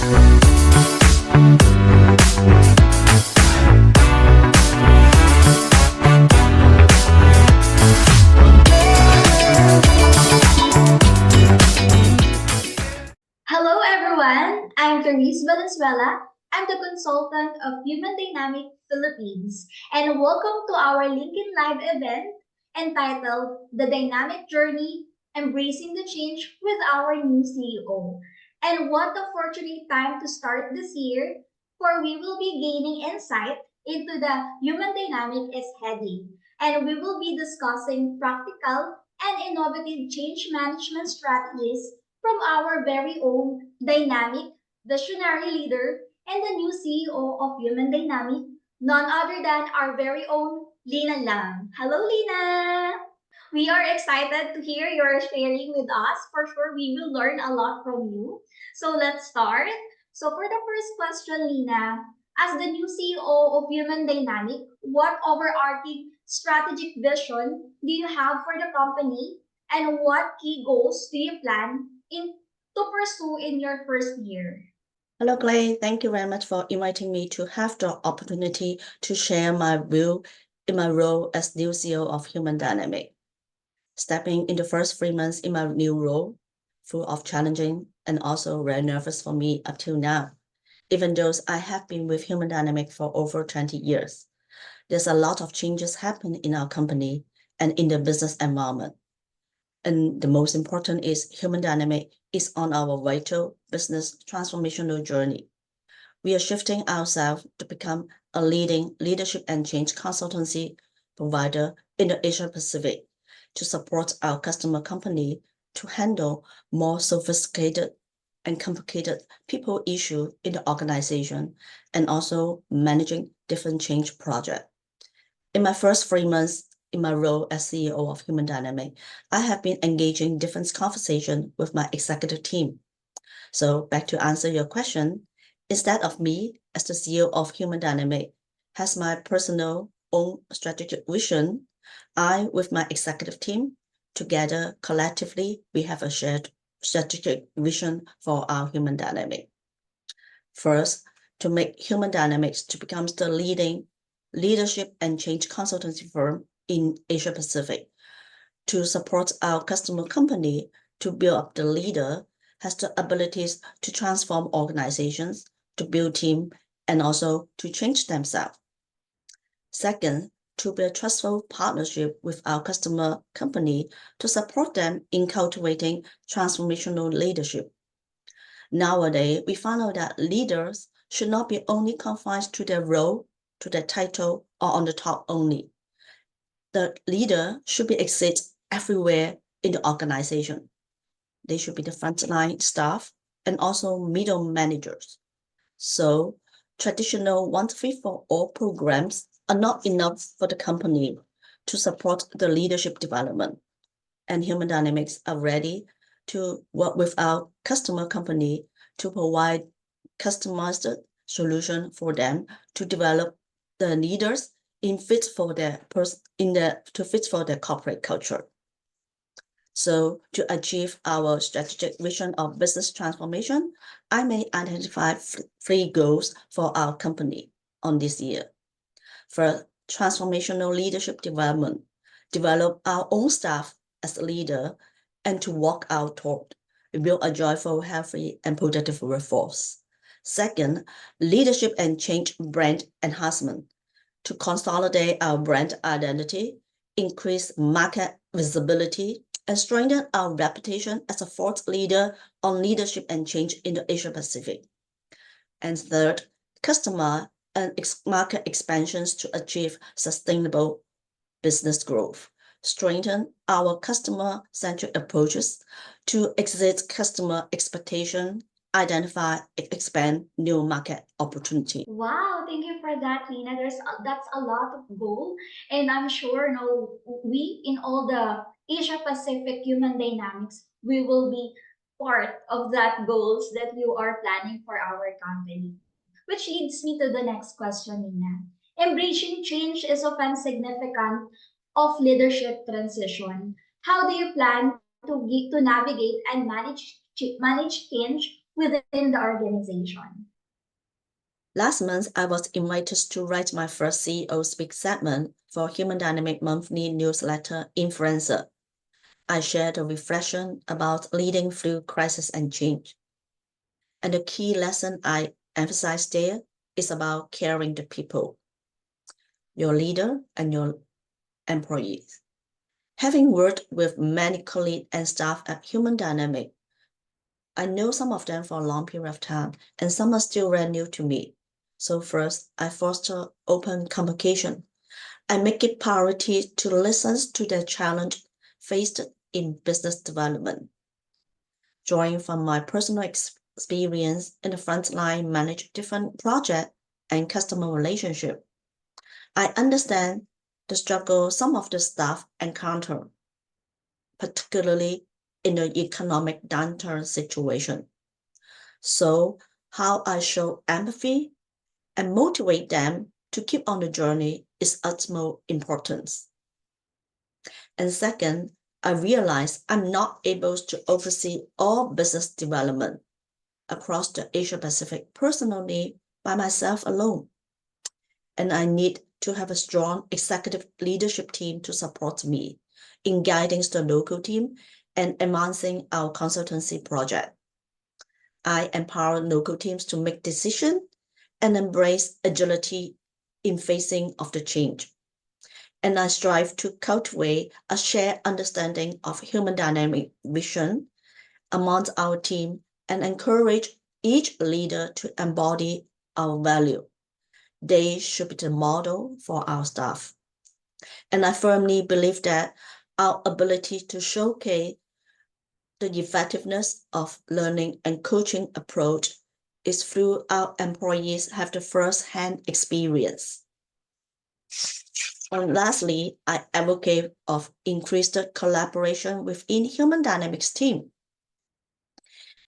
Hello, everyone. I'm Therese Valenzuela. I'm the consultant of Human Dynamic Philippines, and welcome to our LinkedIn Live event entitled The Dynamic Journey Embracing the Change with Our New CEO. And what a fortunate time to start this year, for we will be gaining insight into the human dynamic is heading, and we will be discussing practical and innovative change management strategies from our very own dynamic, visionary leader, and the new CEO of Human Dynamic, none other than our very own Lina Lam. Hello, Lina! We are excited to hear your sharing with us. For sure, we will learn a lot from you. So let's start. So for the first question, Lina, as the new CEO of Human Dynamic, what overarching strategic vision do you have for the company, and what key goals do you plan to pursue in your first year? Hello, Clay. Thank you very much for inviting me to have the opportunity to share my view in my role as new CEO of Human Dynamic. Stepping in the first 3 months in my new role, full of challenging and also very nervous for me up till now. Even though I have been with Human Dynamic for over 20 years, there's a lot of changes happen in our company and in the business environment. And the most important is Human Dynamic is on our vital business transformational journey. We are shifting ourselves to become a leading leadership and change consultancy provider in the Asia Pacific to support our customer company to handle more sophisticated and complicated people issue in the organization and also managing different change projects. In my first 3 months in my role as CEO of Human Dynamic, I have been engaging different conversations with my executive team. So back to answer your question, instead of me as the CEO of Human Dynamic has my personal own strategic vision, I, with my executive team, together collectively, we have a shared strategic vision for our Human Dynamic. First, to make Human Dynamics to become the leading leadership and change consultancy firm in Asia Pacific. To support our customer company to build up the leader has the abilities to transform organizations, to build team, and also to change themselves. Second, to build trustful partnership with our customer company to support them in cultivating transformational leadership. Nowadays, we found out that leaders should not be only confined to their role, to their title, or on the top only. The leader should be exist everywhere in the organization. They should be the frontline staff and also middle managers. So traditional one fit for all programs are not enough for the company to support the leadership development. And Human Dynamics are ready to work with our customer company to provide customized solution for them to develop the leaders to fit for their corporate culture. So to achieve our strategic vision of business transformation, I may identify 3 goals for our company on this year. For transformational leadership development, develop our own staff as a leader and to walk our talk, build a joyful, healthy, and productive workforce. Second, leadership and change brand enhancement to consolidate our brand identity, increase market visibility, and strengthen our reputation as a thought leader on leadership and change in the Asia Pacific. And third, customer and market expansions to achieve sustainable business growth. Strengthen our customer-centric approaches to exceed customer expectation, identify, expand new market opportunity. Wow, thank you for that, Lina. That's a lot of goal, and I'm sure no, we in all the Asia Pacific Human Dynamics, we will be part of that goals that you are planning for our company. Which leads me to the next question, Lina. Embracing change is often significant of leadership transition. How do you plan to navigate and manage change within the organization? Last month, I was invited to write my first CEO Speak segment for Human Dynamic monthly newsletter Influencer. I shared a reflection about leading through crisis and change. And the key lesson I emphasized there is about caring the people, your leader and your employees. Having worked with many colleagues and staff at Human Dynamic, I know some of them for a long period of time, and some are still very new to me. So first, I foster open communication. I make it priority to listen to their challenge faced in business development. Drawing from my personal experience in the front line, manage different projects and customer relationship, I understand the struggle some of the staff encounter, particularly in the economic downturn situation. So how I show empathy and motivate them to keep on the journey is utmost importance. And second, I realize I'm not able to oversee all business development across the Asia Pacific personally by myself alone. And I need to have a strong executive leadership team to support me in guiding the local team and advancing our consultancy project. I empower local teams to make decisions and embrace agility in facing of the change. And I strive to cultivate a shared understanding of human dynamic vision amongst our team and encourage each leader to embody our value. They should be the model for our staff. And I firmly believe that our ability to showcase the effectiveness of learning and coaching approach is through our employees have the first-hand experience. And lastly, I advocate of increased collaboration within Human Dynamics team.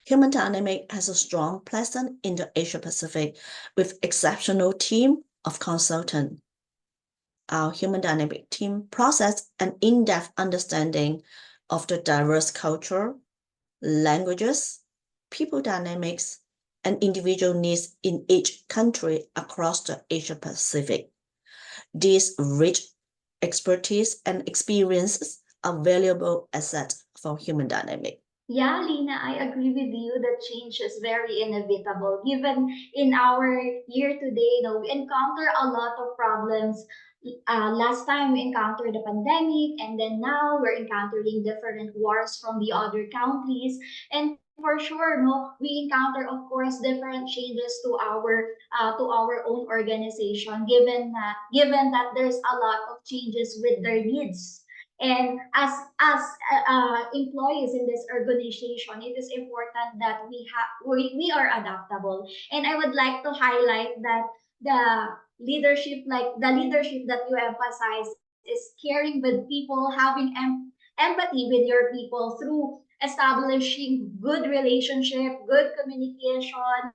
Human Dynamics has a strong presence in the Asia Pacific with exceptional team of consultants. Our Human Dynamics team possesses an in-depth understanding of the diverse culture, languages, people dynamics, and individual needs in each country across the Asia Pacific. These rich expertise and experiences are valuable assets for Human Dynamics. Yeah, Lina, I agree with you that change is very inevitable. Given in our year today, we encounter a lot of problems. Last time we encountered the pandemic, and then now we're encountering different wars from the other countries. And for sure, we encounter, of course, different changes to our own organization. Given that there's a lot of changes with their needs. And as employees in this organization, it is important that we are adaptable. And I would like to highlight that the leadership that you emphasize is caring with people, having empathy with your people through establishing good relationship, good communication,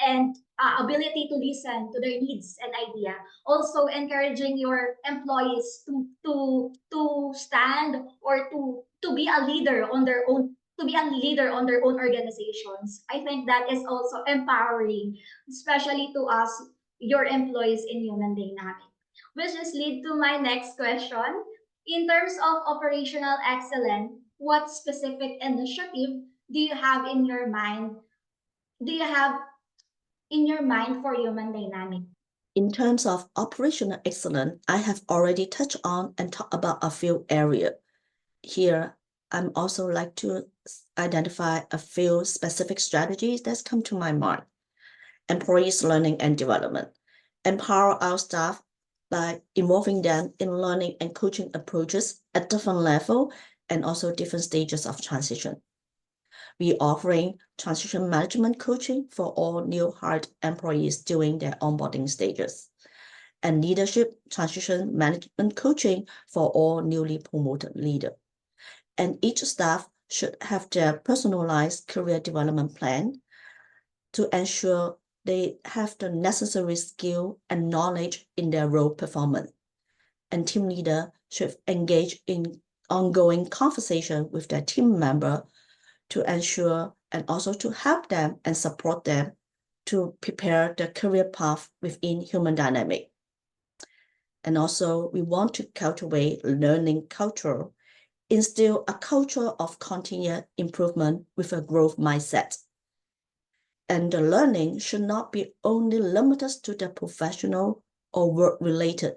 and ability to listen to their needs and idea. Also encouraging your employees to stand or to be a leader on their own organizations. I think that is also empowering, especially to us, your employees in Human Dynamic. Which is lead to my next question. In terms of operational excellence, what specific initiative do you have in your mind? Do you have in your mind for Human Dynamic? In terms of operational excellence, I have already touched on and talked about a few areas. Here, I'm also like to identify a few specific strategies that come to my mind. Employees learning and development. Empower our staff by involving them in learning and coaching approaches at different levels and also different stages of transition. We offering transition management coaching for all new hired employees during their onboarding stages, and leadership transition management coaching for all newly promoted leaders. And each staff should have their personalized career development plan to ensure they have the necessary skill and knowledge in their role performance. And team leader should engage in ongoing conversation with their team member to ensure and also to help them and support them to prepare the career path within human dynamic. And also, we want to cultivate learning culture, instill a culture of continuous improvement with a growth mindset. And the learning should not be only limited to the professional or work-related.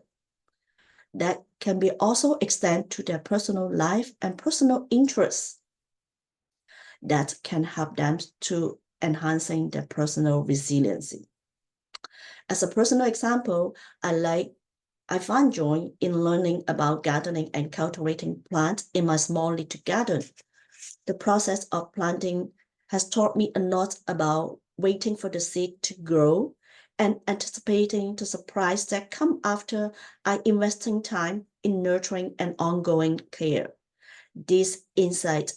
That can be also extended to their personal life and personal interests. That can help them to enhancing their personal resiliency. As a personal example, I find joy in learning about gardening and cultivating plants in my small little garden. The process of planting has taught me a lot about waiting for the seed to grow and anticipating the surprise that come after I investing time in nurturing and ongoing care. This insight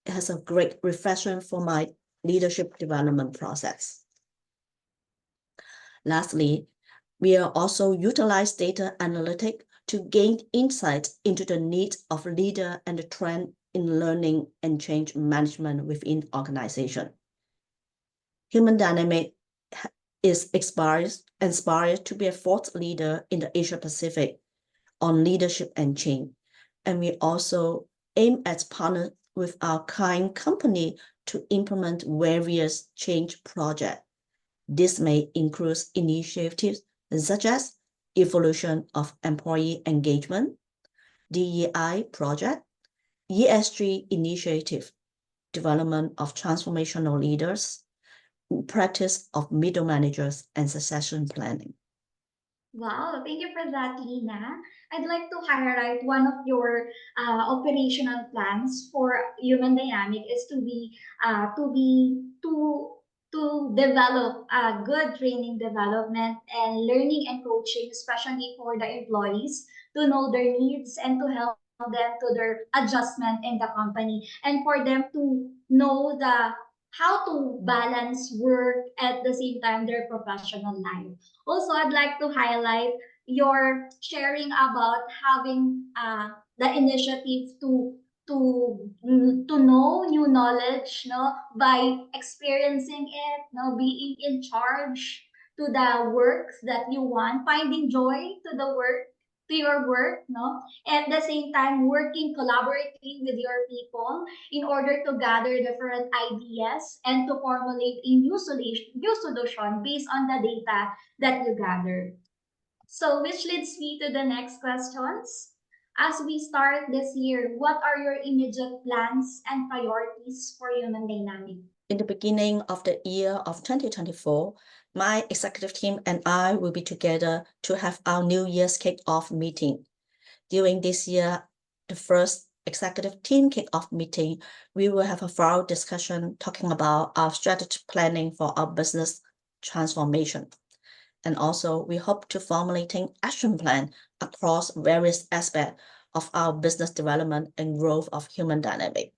has a great reflection for my leadership development process. Lastly, we are also utilize data analytics to gain insight into the needs of leader and the trend in learning and change management within organization. Human dynamic is inspired to be a thought leader in the Asia Pacific on leadership and change. And we also aim at partner with our client company to implement various change projects. This may include initiatives such as evolution of employee engagement, DEI project, ESG initiative, development of transformational leaders, practice of middle managers, and succession planning. Wow, thank you for that, Lina. I'd like to highlight one of your operational plans for human dynamic is to develop good training development and learning and coaching, especially for the employees to know their needs and to help them to their adjustment in the company and for them to know the how to balance work at the same time their professional life. Also, I'd like to highlight your sharing about having the initiative to know new knowledge, no, by experiencing it, no, being in charge to the works that you want, finding joy to your work, no, at the same time working collaboratively with your people in order to gather different ideas and to formulate a new solution based on the data that you gather. So, which leads me to the next questions. As we start this year, what are your immediate plans and priorities for human dynamic? In the beginning of the year of 2024, my executive team and I will be together to have our New Year's kickoff meeting. During this year, the first executive team kickoff meeting, we will have a thorough discussion talking about our strategic planning for our business transformation. And also, we hope to formulate an action plan across various aspects of our business development and growth of human dynamic.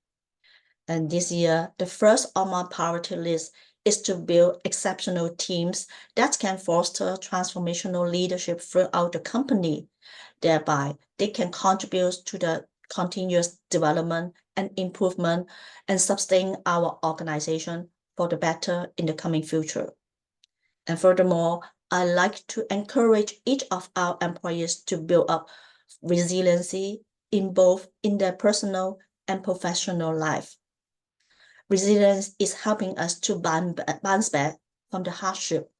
And this year, the first on my priority list is to build exceptional teams that can foster transformational leadership throughout the company. Thereby, they can contribute to the continuous development and improvement and sustain our organization for the better in the coming future. And furthermore, I like to encourage each of our employees to build up resiliency in their personal and professional life. Resilience is helping us to bounce back from the hardship,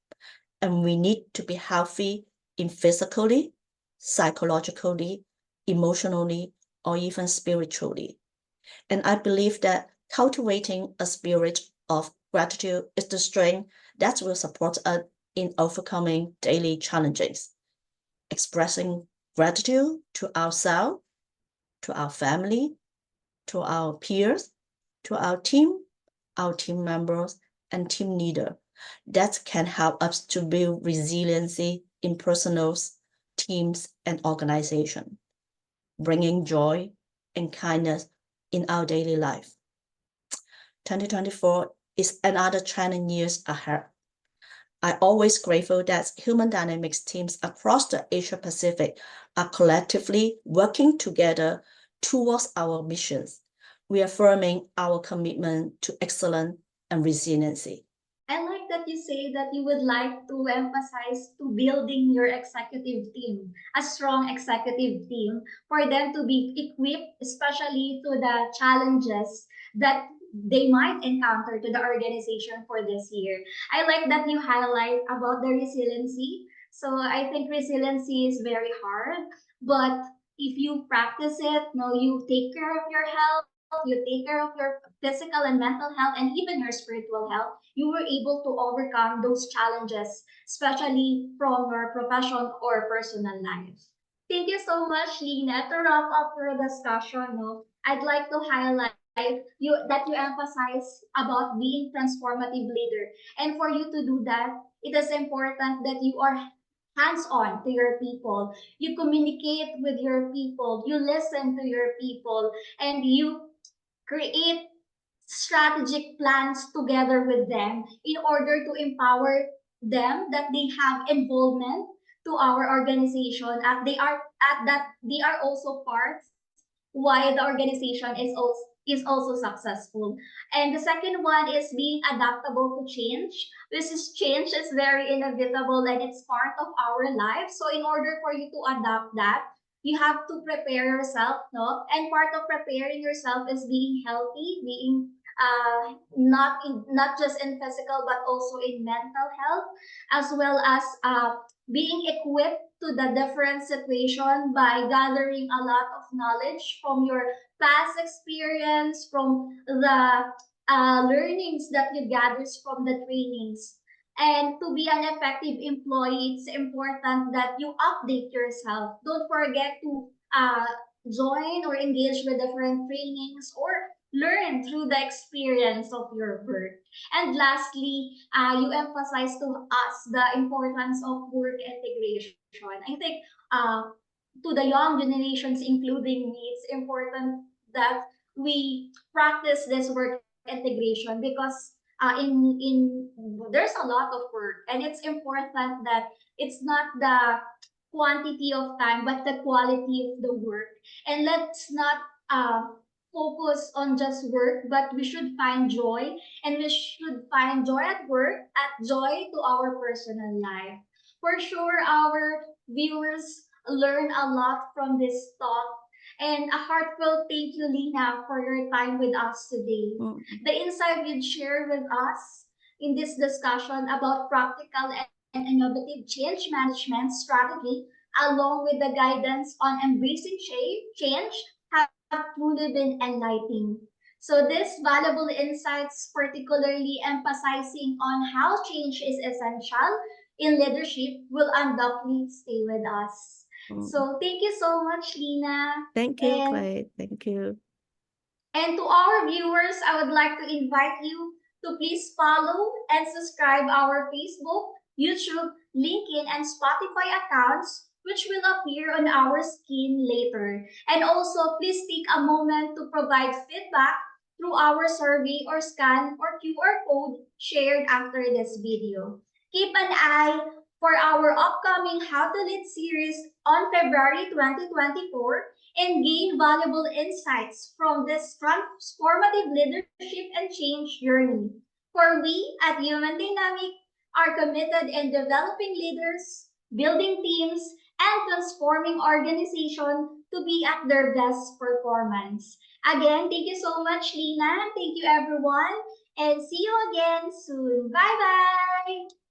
and we need to be healthy in physically, psychologically, emotionally, or even spiritually. And I believe that cultivating a spirit of gratitude is the strength that will support us in overcoming daily challenges. Expressing gratitude to ourselves, to our family, to our peers, to our team members, and team leader. That can help us to build resiliency in personal teams and organization, bringing joy and kindness in our daily life. 2024 is another challenging year ahead. I'm always grateful that human dynamics teams across the Asia Pacific are collectively working together towards our missions. reaffirming our commitment to excellence and resiliency. I like that you say that you would like to emphasize to building your executive team, a strong executive team, for them to be equipped, especially to the challenges that they might encounter to the organization for this year. I like that you highlight about the resiliency. So I think resiliency is very hard, but if you practice it, no, you take care of your health, you take care of your physical and mental health, and even your spiritual health, you were able to overcome those challenges, especially from your profession or personal life. Thank you so much, Lina. To wrap up your discussion, no, I'd like to highlight you emphasize about being transformative leader. And for you to do that, it is important that you are hands-on to your people. You communicate with your people, you listen to your people, and you create strategic plans together with them in order to empower them that they have involvement to our organization they are also part why the organization is also successful. And the second one is being adaptable to change. This is change is very inevitable and it's part of our life. So in order for you to adapt that, you have to prepare yourself, no? And part of preparing yourself is being healthy, being not just in physical but also in mental health, as well as being equipped to the different situation by gathering a lot of knowledge from your past experience, from the learnings that you gathers from the trainings. And to be an effective employee, it's important that you update yourself. Don't forget to join or engage with different trainings or learn through the experience of your work. And lastly, you emphasize to us the importance of work integration. I think to the young generations, including me, it's important that we practice this work integration because in there's a lot of work and it's important that it's not the quantity of time but the quality of the work, and let's not focus on just work, but we should find joy, and we should find joy at work, at joy to our personal life. For sure, our viewers learn a lot from this talk. And a heartfelt thank you, Lina, for your time with us today. The insight you'd share with us in this discussion about practical and innovative change management strategy, along with the guidance on embracing change, have truly been enlightening. So these valuable insights, particularly emphasizing on how change is essential in leadership, will undoubtedly stay with us. So thank you so much, Lina. Thank you, And Clay. Thank you. and to our viewers, I would like to invite you to please follow and subscribe our Facebook, YouTube, LinkedIn, and Spotify accounts, which will appear on our screen later. And also, please take a moment to provide feedback through our survey or scan or QR code shared after this video. Keep an eye for our upcoming How to Lead series on February 2024 and gain valuable insights from this transformative leadership and change journey. For we at Human Dynamic are committed in developing leaders, building teams, and transforming organizations to be at their best performance. Again, thank you so much, Lina. Thank you, everyone. And see you again soon. Bye-bye.